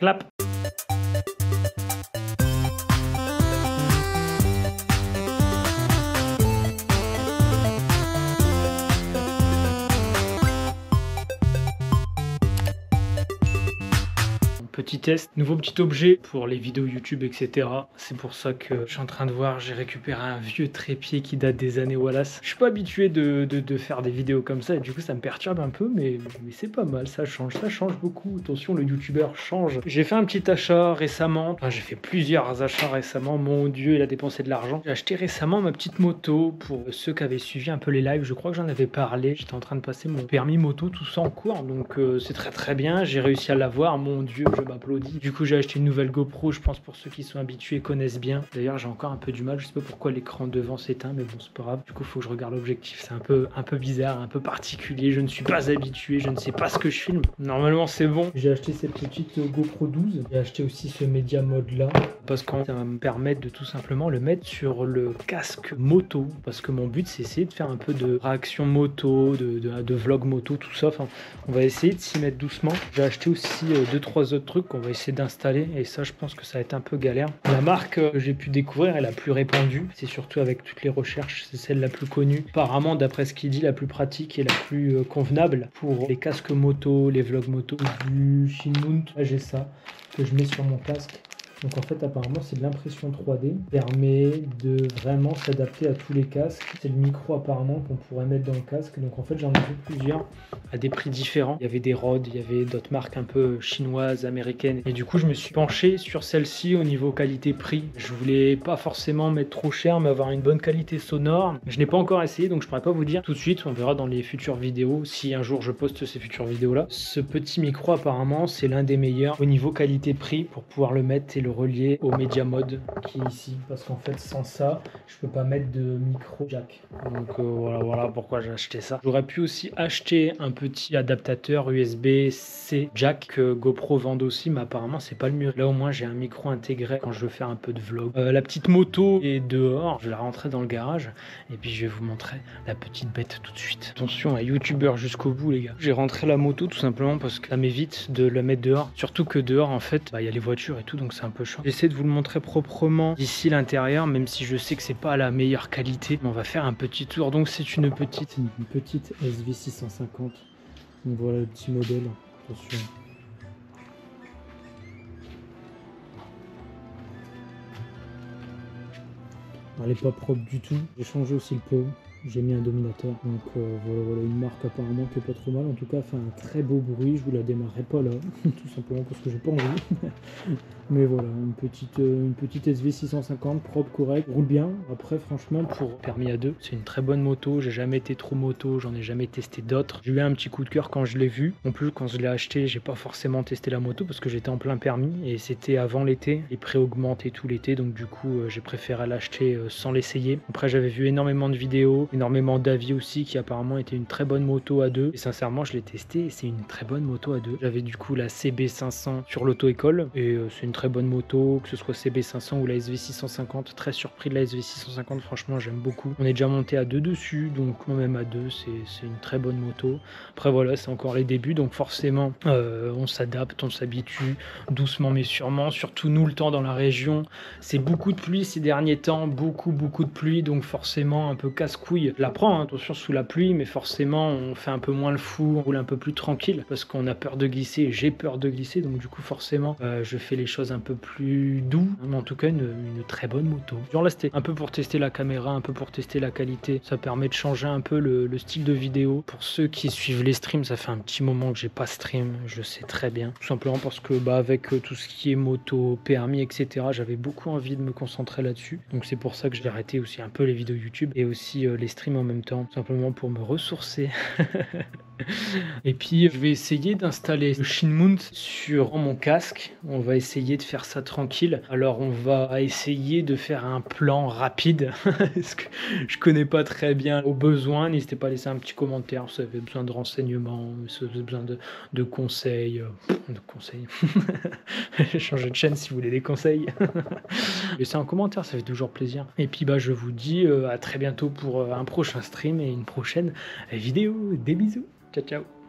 Clap. Petit test, nouveau petit objet pour les vidéos YouTube, etc. C'est pour ça que je suis en train de voir, j'ai récupéré un vieux trépied qui date des années Wallace. Je suis pas habitué de faire des vidéos comme ça et du coup ça me perturbe un peu, mais c'est pas mal, ça change beaucoup. Attention, le youtubeur change. J'ai fait un petit achat récemment, enfin j'ai fait plusieurs achats récemment, mon dieu, il a dépensé de l'argent. J'ai acheté récemment ma petite moto, pour ceux qui avaient suivi un peu les lives, je crois que j'en avais parlé. J'étais en train de passer mon permis moto, tout ça en cours, donc c'est très bien, j'ai réussi à l'avoir, mon dieu, je m'applaudis. Du coup j'ai acheté une nouvelle GoPro, je pense pour ceux qui sont habitués connaissent bien. D'ailleurs j'ai encore un peu du mal, je sais pas pourquoi l'écran devant s'éteint, mais bon c'est pas grave. Du coup faut que je regarde l'objectif, c'est un peu bizarre, un peu particulier, je ne suis pas habitué, je ne sais pas ce que je filme. Normalement c'est bon. J'ai acheté cette petite GoPro 12, j'ai acheté aussi ce Media Mode là, parce que ça va me permettre de tout simplement le mettre sur le casque moto, parce que mon but c'est essayer de faire un peu de réaction moto, de vlog moto, tout ça. Enfin, on va essayer de s'y mettre doucement. J'ai acheté aussi 2-3 autres trucs qu'on va essayer d'installer et ça je pense que ça va être un peu galère. La marque que j'ai pu découvrir est la plus répandue, c'est surtout avec toutes les recherches, c'est celle la plus connue. Apparemment d'après ce qu'il dit, la plus pratique et la plus convenable pour les casques moto, les vlogs moto. Du Shinmount, là j'ai ça que je mets sur mon casque. Donc en fait apparemment c'est de l'impression 3D, permet de vraiment s'adapter à tous les casques. C'est le micro apparemment qu'on pourrait mettre dans le casque. Donc en fait j'en ai vu plusieurs à des prix différents. Il y avait des Rode, il y avait d'autres marques un peu chinoises, américaines. Et du coup je me suis penché sur celle-ci au niveau qualité-prix. Je voulais pas forcément mettre trop cher mais avoir une bonne qualité sonore. Je n'ai pas encore essayé donc je pourrais pas vous dire tout de suite. On verra dans les futures vidéos si un jour je poste ces futures vidéos là. Ce petit micro apparemment c'est l'un des meilleurs au niveau qualité-prix pour pouvoir le mettre et le relié au Media Mode qui est ici, parce qu'en fait sans ça je peux pas mettre de micro jack. Donc voilà pourquoi j'ai acheté ça. J'aurais pu aussi acheter un petit adaptateur USB-C jack que GoPro vendent aussi, mais apparemment c'est pas le mieux. Là au moins j'ai un micro intégré quand je veux faire un peu de vlog. La petite moto est dehors, je vais la rentrer dans le garage et puis je vais vous montrer la petite bête tout de suite. Attention à youtubeur jusqu'au bout les gars. J'ai rentré la moto tout simplement parce que ça m'évite de la mettre dehors, surtout que dehors en fait il y a les voitures et tout, donc c'est un peu chiant. J'essaie de vous le montrer proprement d'ici l'intérieur, même si je sais que c'est pas la meilleure qualité. Mais on va faire un petit tour. Donc c'est une petite SV650. Donc voilà le petit modèle. Attention. Elle n'est pas propre du tout. J'ai changé aussi le pot. J'ai mis un dominateur, donc voilà une marque apparemment qui est pas trop mal, en tout cas fait un très beau bruit. Je vous la démarrerai pas là, tout simplement parce que j'ai pas envie. Mais voilà, une petite SV650 propre, correct, roule bien. Après franchement pour permis A2, c'est une très bonne moto. J'ai jamais été trop moto, j'en ai jamais testé d'autres. J'ai eu un petit coup de cœur quand je l'ai vu. En plus quand je l'ai acheté, j'ai pas forcément testé la moto parce que j'étais en plein permis et c'était avant l'été. Les prix augmentaient tout l'été, donc du coup j'ai préféré l'acheter sans l'essayer. Après j'avais vu énormément de vidéos, énormément d'avis aussi, qui apparemment était une très bonne moto A2 et sincèrement je l'ai testé et c'est une très bonne moto A2. J'avais du coup la CB500 sur l'auto-école et c'est une très bonne moto, que ce soit CB500 ou la SV650. Très surpris de la SV650, franchement j'aime beaucoup. On est déjà monté à 2 dessus, donc moi-même à 2 c'est une très bonne moto. Après voilà, c'est encore les débuts, donc forcément on s'adapte, on s'habitue doucement mais sûrement. Surtout nous, le temps dans la région, c'est beaucoup de pluie ces derniers temps, beaucoup de pluie, donc forcément un peu casse-couille. Je la prends, hein, attention sous la pluie, mais forcément on fait un peu moins le fou, on roule un peu plus tranquille parce qu'on a peur de glisser, j'ai peur de glisser, donc du coup forcément je fais les choses un peu plus doux, mais en tout cas une très bonne moto. Genre là c'était un peu pour tester la caméra, un peu pour tester la qualité, ça permet de changer un peu le style de vidéo. Pour ceux qui suivent les streams, ça fait un petit moment que j'ai pas stream, je sais très bien, tout simplement parce que avec tout ce qui est moto, permis, etc., j'avais beaucoup envie de me concentrer là-dessus, donc c'est pour ça que j'ai arrêté aussi un peu les vidéos YouTube et aussi les streams en même temps, tout simplement pour me ressourcer. Et puis je vais essayer d'installer le Shinmount sur mon casque. On va essayer de faire ça tranquille. Alors on va essayer de faire un plan rapide parce que je connais pas très bien au besoin. N'hésitez pas à laisser un petit commentaire si vous avez besoin de renseignements, si vous avez besoin de conseils. Changez de chaîne si vous voulez des conseils. Laissez un commentaire, ça fait toujours plaisir. Et puis je vous dis à très bientôt pour un prochain stream et une prochaine vidéo. Des bisous. Ciao ciao.